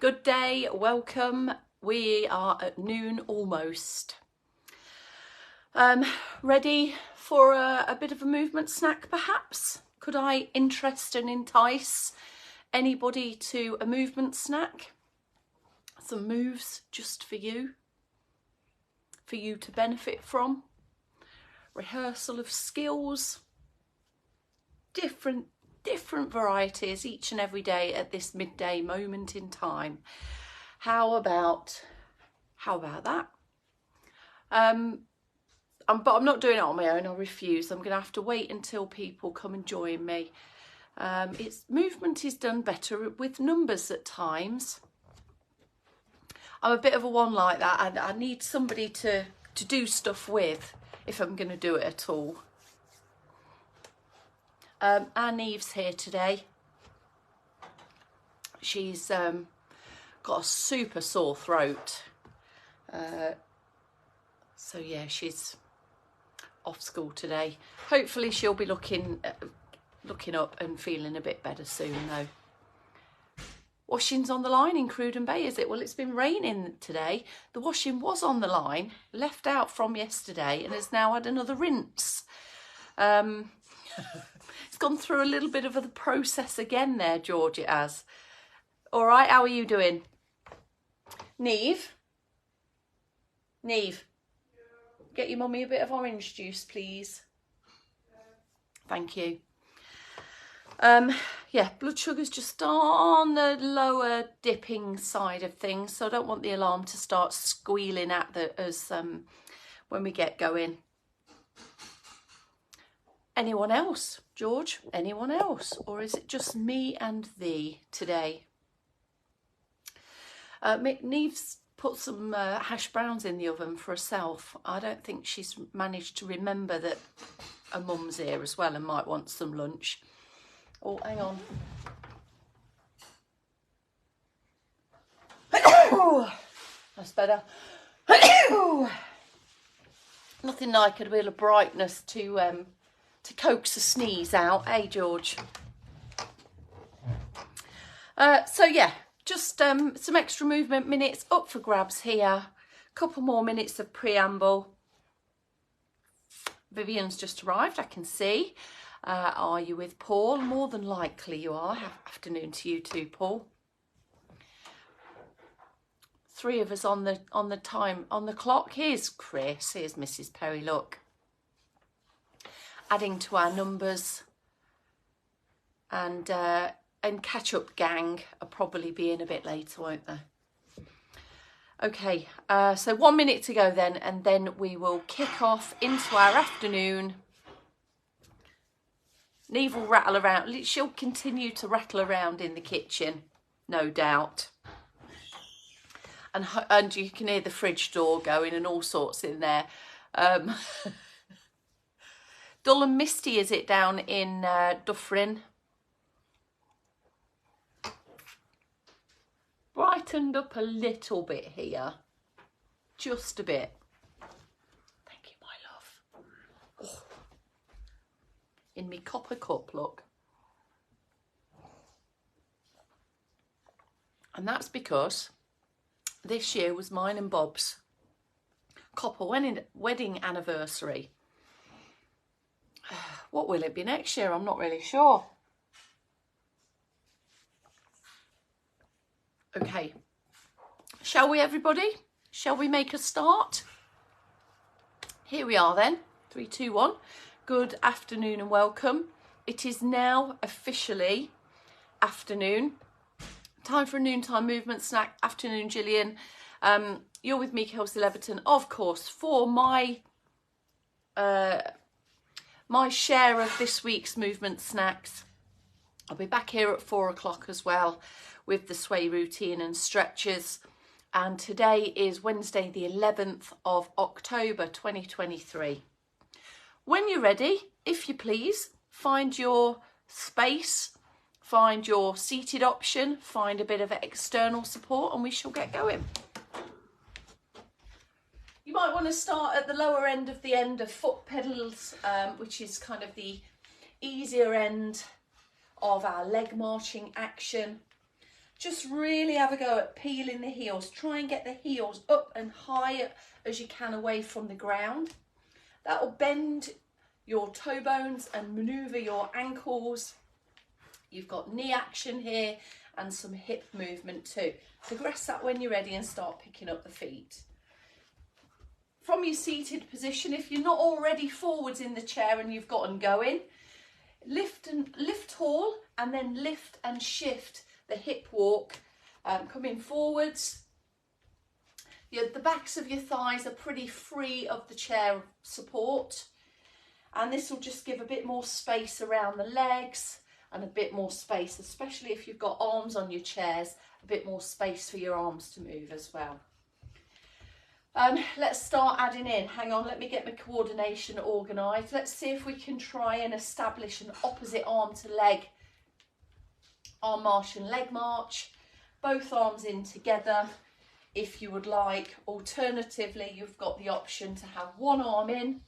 Good day, welcome. We are at noon almost. Ready for a bit of a movement snack perhaps? Could I interest and entice anybody to a movement snack? Some moves just for you to benefit from. Rehearsal of skills, different varieties each and every day at this midday moment in time. How about that? But I'm not doing it on my own. I refuse. I'm going to have to wait until people come and join me. Movement is done better with numbers at times. I'm a bit of a one like that. I need somebody to do stuff with if I'm going to do it at all. Our Neve's here today. She's got a super sore throat. So yeah, she's off school today. Hopefully she'll be looking up and feeling a bit better soon though. Washing's on the line in Cruden Bay, is it? Well, it's been raining today. The washing was on the line, left out from yesterday, and has now had another rinse. It's gone through a little bit of the process again there, George, it has. All right, how are you doing? Neve? Neve? Get your mummy a bit of orange juice, please. Thank you. Yeah, blood sugar's just on the lower dipping side of things, so I don't want the alarm to start squealing at us when we get going. Anyone else, George? Anyone else? Or is it just me and thee today? Neve's put some hash browns in the oven for herself. I don't think she's managed to remember that her mum's here as well and might want some lunch. Oh, hang on. That's better. Nothing like a bit of brightness to coax a sneeze out, eh, George? So yeah, just some extra movement minutes up for grabs here. Couple more minutes of preamble. Vivian's just arrived, I can see. Are you with Paul? More than likely you are. Afternoon to you too, Paul. 3 of us on the clock. Here's Chris. Here's Mrs. Perry. Look, adding to our numbers, and catch up gang are probably being a bit later, won't they? Okay, so 1 minute to go then, and then we will kick off into our afternoon. Neve will rattle around. She'll continue to rattle around in the kitchen, no doubt. And you can hear the fridge door going and all sorts in there. Dull and misty, is it, down in Dufferin? Brightened up a little bit here. Just a bit. Thank you, my love. Oh. In me copper cup, look. And that's because this year was mine and Bob's copper wedding anniversary. What will it be next year? I'm not really sure. Okay, shall we, everybody? Shall we make a start? Here we are then. 3, 2, 1. Good afternoon and welcome. It is now officially afternoon. Time for a noontime movement snack. Afternoon, Gillian. You're with me, Kelsey Leverton, of course, for my share of this week's movement snacks. I'll be back here at 4 o'clock as well with the sway routine and stretches. And today is Wednesday, the 11th of October, 2023. When you're ready, if you please, find your space, find your seated option, find a bit of external support, and we shall get going. You might want to start at the lower end of foot pedals, which is kind of the easier end of our leg marching action. just really have a go at peeling the heels. Try and get the heels up and high as you can away from the ground. That will bend your toe bones and manoeuvre your ankles. You've got knee action here and some hip movement too. Progress that when you're ready and start picking up the feet. From your seated position, if you're not already forwards in the chair and you've gotten going, lift tall and then lift and shift the hip walk, coming forwards. The backs of your thighs are pretty free of the chair support, and this will just give a bit more space around the legs and a bit more space, especially if you've got arms on your chairs, a bit more space for your arms to move as well. Let's start adding in. Hang on, let me get my coordination organised. Let's see if we can try and establish an opposite arm to leg arm march and leg march. Both arms in together if you would like. Alternatively, you've got the option to have one arm in,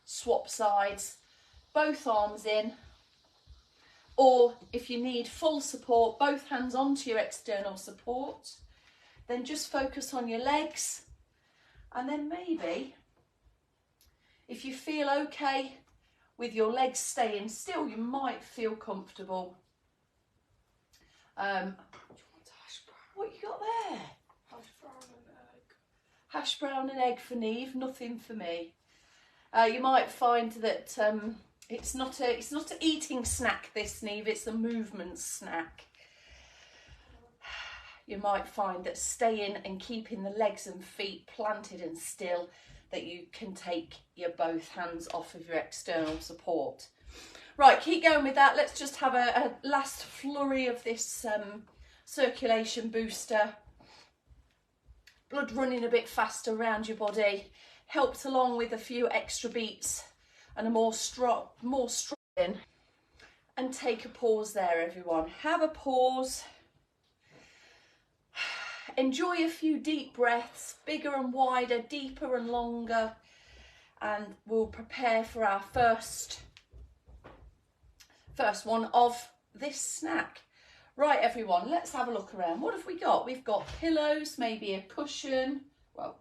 swap sides, both arms in, or if you need full support, both hands onto your external support. Then just focus on your legs. And then maybe, if you feel okay with your legs staying still, you might feel comfortable. What you got there? Hash brown and egg. Hash brown and egg for Neve, nothing for me. You might find that it's not an eating snack, this, Neve, it's a movement snack. You might find that staying and keeping the legs and feet planted and still, that you can take your both hands off of your external support. Right, keep going with that. Let's just have a last flurry of this circulation booster. Blood running a bit faster around your body, helped along with a few extra beats and a more strong. And take a pause there, everyone. Have a pause. Enjoy a few deep breaths, bigger and wider, deeper and longer, and we'll prepare for our first one of this snack. Right, everyone, let's have a look around. What have we got? We've got pillows, maybe a cushion. Well,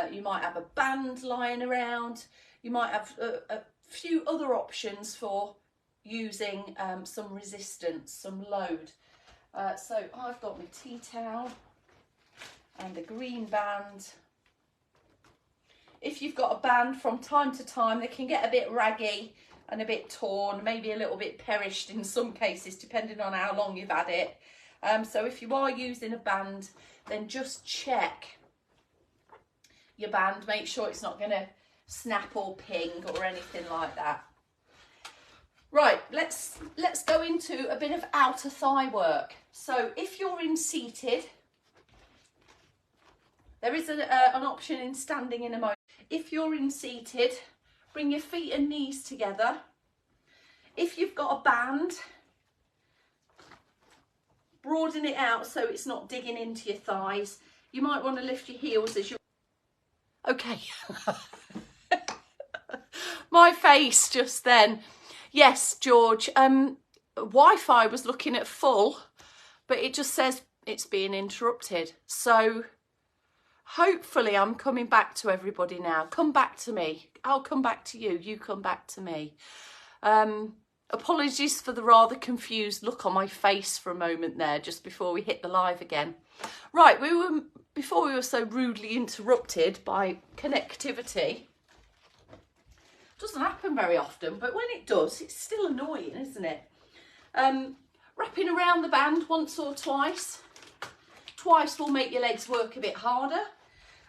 you might have a band lying around. You might have a few other options for using some resistance, some load. So I've got my tea towel and a green band. If you've got a band, from time to time they can get a bit raggy and a bit torn, maybe a little bit perished in some cases, depending on how long you've had it. So if you are using a band, then just check your band, make sure it's not going to snap or ping or anything like that. Right, let's go into a bit of outer thigh work. So if you're in seated, there is an option in standing in a moment. If you're in seated, bring your feet and knees together. If you've got a band, broaden it out so it's not digging into your thighs. You might want to lift your heels as you're... Okay. My face just then. Yes, George, Wi-Fi was looking at full, but it just says it's being interrupted. So hopefully I'm coming back to everybody now. Come back to me. I'll come back to you. You come back to me. Apologies for the rather confused look on my face for a moment there, just before we hit the live again. Right, before we were so rudely interrupted by connectivity. Doesn't happen very often, but when it does, it's still annoying, isn't it? Wrapping around the band once or twice. Twice will make your legs work a bit harder,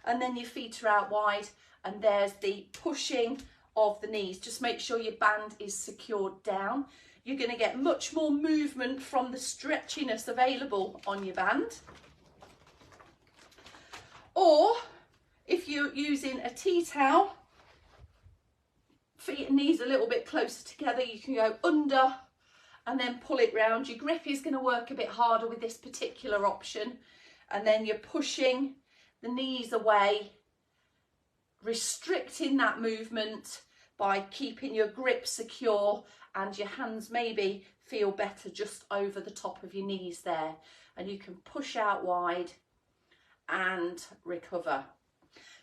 and then your feet are out wide, and there's the pushing of the knees. Just make sure your band is secured down. You're going to get much more movement from the stretchiness available on your band. Or if you're using a tea towel, feet and knees a little bit closer together, you can go under and then pull it round. Your grip is going to work a bit harder with this particular option, and then you're pushing the knees away, restricting that movement by keeping your grip secure, and your hands maybe feel better just over the top of your knees there. and you can push out wide and recover.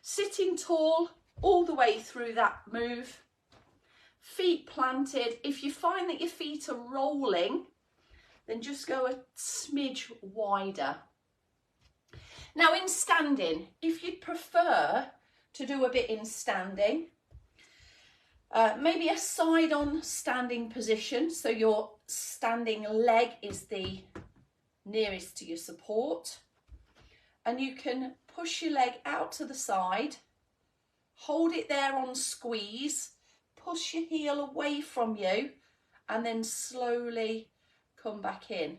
Sitting tall all the way through that move, feet planted. If you find that your feet are rolling, then just go a smidge wider. Now in standing, if you'd prefer to do a bit in standing, maybe a side on standing position, so your standing leg is the nearest to your support, and you can push your leg out to the side, hold it there on squeeze, push your heel away from you, and then slowly come back in.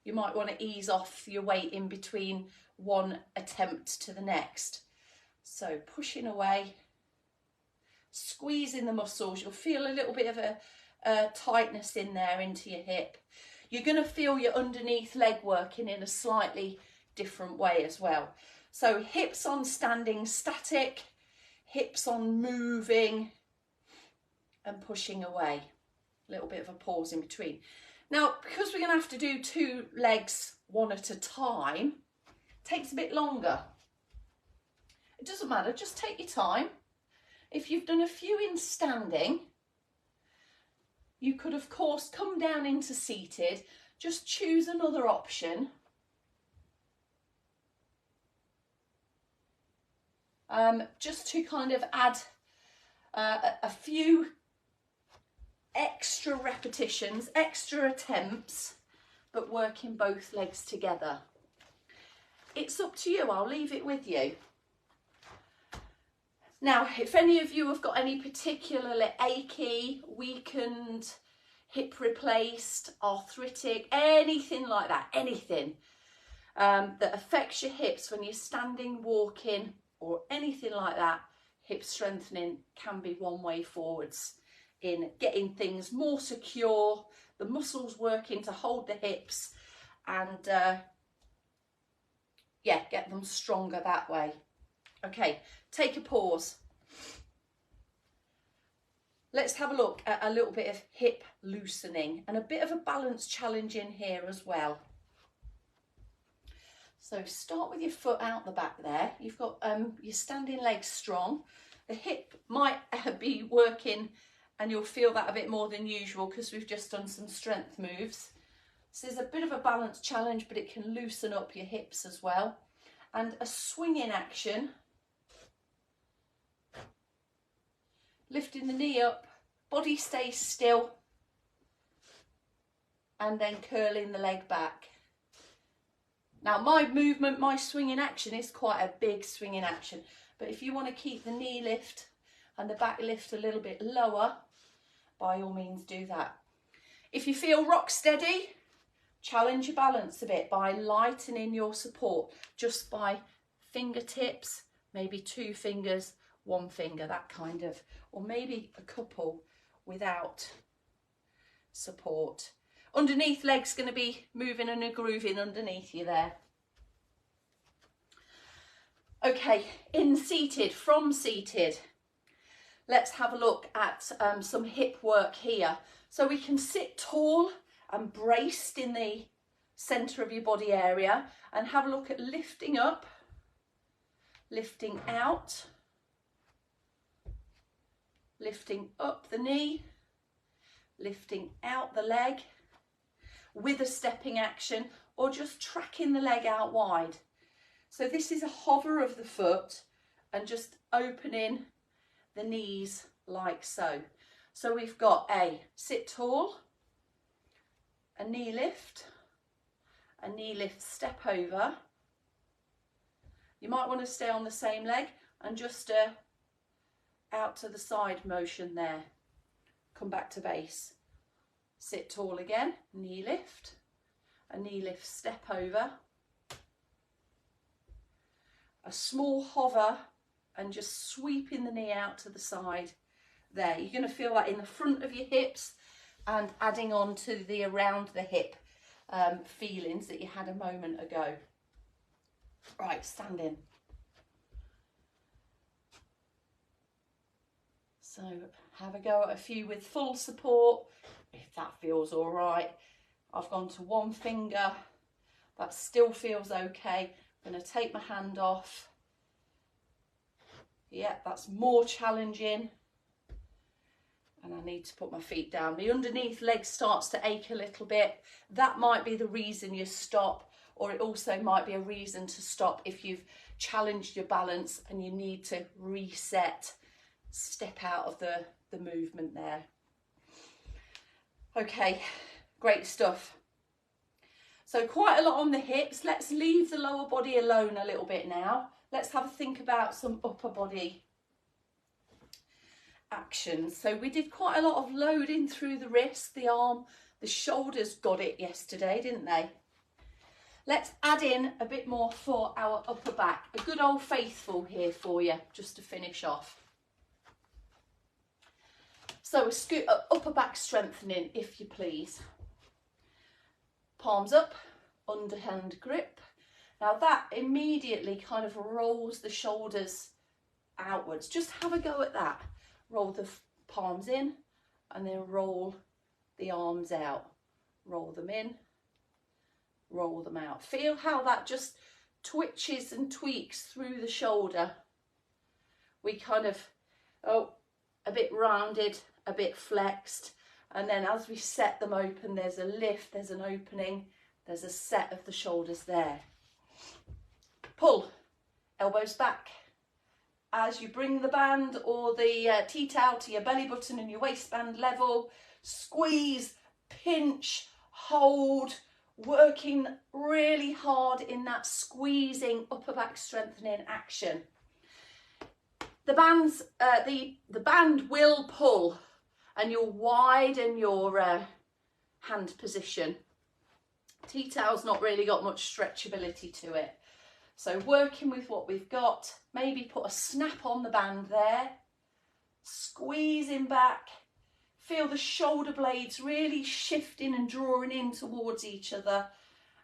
You might want to ease off your weight in between one attempt to the next. So pushing away, squeezing the muscles. You'll feel a little bit of a tightness in there into your hip. You're going to feel your underneath leg working in a slightly different way as well. So hips on standing static, hips on moving and pushing away. A little bit of a pause in between. Now, because we're going to have to do 2 legs one at a time, it takes a bit longer. It doesn't matter, just take your time. If you've done a few in standing, you could of course come down into seated, just choose another option. Just to kind of add a few extra repetitions, extra attempts, but working both legs together. It's up to you, I'll leave it with you. Now, if any of you have got any particularly achy, weakened, hip replaced, arthritic, anything like that, anything that affects your hips when you're standing, walking, or anything like that, hip strengthening can be one way forwards in getting things more secure, the muscles working to hold the hips, and yeah, get them stronger that way. Okay, take a pause. Let's have a look at a little bit of hip loosening and a bit of a balance challenge in here as well. So start with your foot out the back there. You've got your standing legs strong. The hip might be working and you'll feel that a bit more than usual because we've just done some strength moves. This is a bit of a balance challenge, but it can loosen up your hips as well. And a swinging action. Lifting the knee up, body stays still, and then curling the leg back. Now my movement, my swinging action is quite a big swinging action, but if you want to keep the knee lift and the back lift a little bit lower, by all means do that. If you feel rock steady, challenge your balance a bit by lightening your support, just by fingertips, maybe 2 fingers, 1 finger, that kind of, or maybe a couple without support. Underneath leg's going to be moving and grooving underneath you there. Okay, in seated, from seated, let's have a look at some hip work here. So we can sit tall and braced in the centre of your body area and have a look at lifting up, lifting out, lifting up the knee, lifting out the leg with a stepping action, or just tracking the leg out wide. So this is a hover of the foot and just opening the knees like so. So we've got a sit tall, a knee lift step over. You might want to stay on the same leg and just out to the side motion there. Come back to base. Sit tall again, knee lift, a knee lift step over, a small hover and just sweeping the knee out to the side there. You're going to feel that in the front of your hips and adding on to the around the hip feelings that you had a moment ago. Right, standing. So have a go at a few with full support, if that feels all right. I've gone to 1 finger That still feels okay. I'm going to take my hand off. Yeah, that's more challenging. And I need to put my feet down. The underneath leg starts to ache a little bit. That might be the reason you stop, or it also might be a reason to stop if you've challenged your balance and you need to reset, step out of the movement there. Okay, great stuff. So quite a lot on the hips. Let's leave the lower body alone a little bit now. Let's have a think about some upper body actions. So we did quite a lot of loading through the wrist, the arm, the shoulders got it yesterday, didn't they? Let's add in a bit more for our upper back. A good old faithful here for you, just to finish off. So a upper back strengthening, if you please. Palms up, underhand grip. Now that immediately kind of rolls the shoulders outwards. Just have a go at that. Roll the palms in and then roll the arms out. Roll them in, roll them out. Feel how that just twitches and tweaks through the shoulder. We kind of, a bit rounded, a bit flexed, and then as we set them open, there's a lift, there's an opening, there's a set of the shoulders there. Pull, elbows back. As you bring the band or the tea towel to your belly button and your waistband level, squeeze, pinch, hold, working really hard in that squeezing upper back strengthening action. The band will pull and you'll widen your hand position. Tea towel's not really got much stretchability to it. So working with what we've got, maybe put a snap on the band there, squeezing back, feel the shoulder blades really shifting and drawing in towards each other,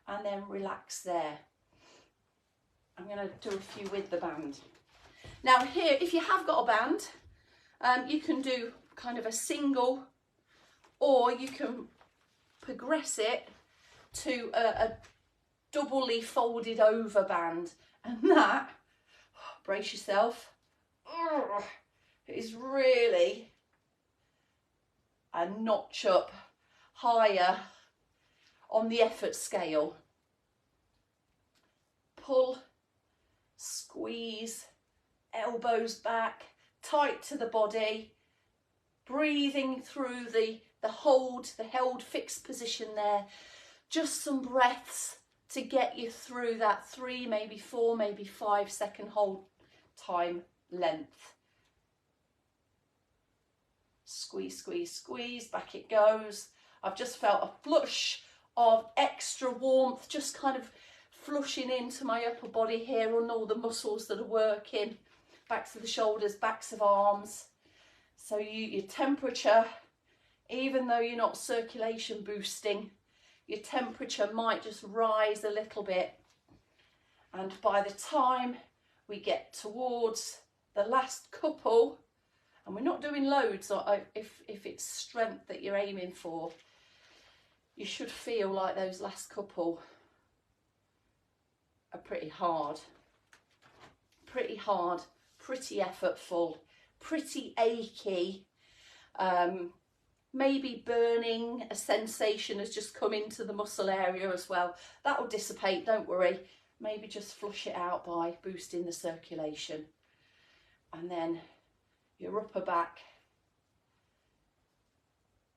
and then relax there. I'm going to do a few with the band. Now here, if you have got a band, you can do kind of a single, or you can progress it to a doubly folded over band, and that, brace yourself, is really a notch up higher on the effort scale. Pull, squeeze, elbows back, tight to the body, breathing through the held fixed position there. Just some breaths to get you through that 3, maybe 4, maybe 5 second hold time length. Squeeze, squeeze, squeeze, back it goes. I've just felt a flush of extra warmth, just kind of flushing into my upper body here on all the muscles that are working, backs of the shoulders, backs of arms. So your temperature, even though you're not circulation boosting, your temperature might just rise a little bit. And by the time we get towards the last couple, and we're not doing loads, if it's strength that you're aiming for, you should feel like those last couple are pretty hard, pretty effortful, pretty achy. Maybe burning, a sensation has just come into the muscle area as well. That will dissipate, don't worry. Maybe just flush it out by boosting the circulation. And then your upper back,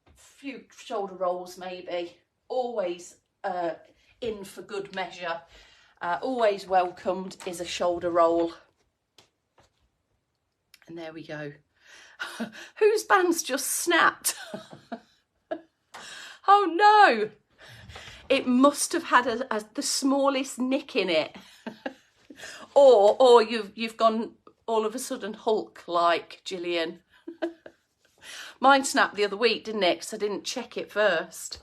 a few shoulder rolls maybe, always in for good measure. Always welcomed is a shoulder roll. And there we go. Whose band's just snapped? Oh no! It must have had the smallest nick in it. or you've gone all of a sudden Hulk like, Gillian. Mine snapped the other week, didn't it? Because I didn't check it first.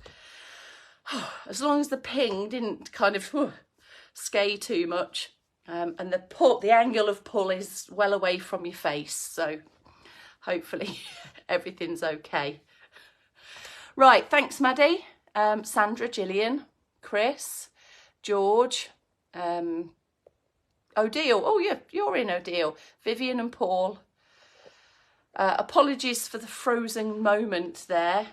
As long as the ping didn't kind of scare too much. And the angle of pull is well away from your face, so hopefully everything's okay. Right, thanks Maddie, Sandra, Gillian, Chris. George, O'Deal. Oh, yeah, you're in, O'Deal. Vivian and Paul. Apologies for the frozen moment there,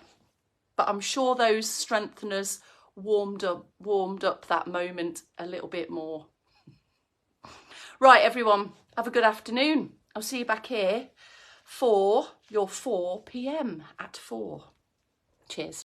but I'm sure those strengtheners warmed up that moment a little bit more. Right, everyone, have a good afternoon. I'll see you back here for your 4 p.m. at 4. Cheers.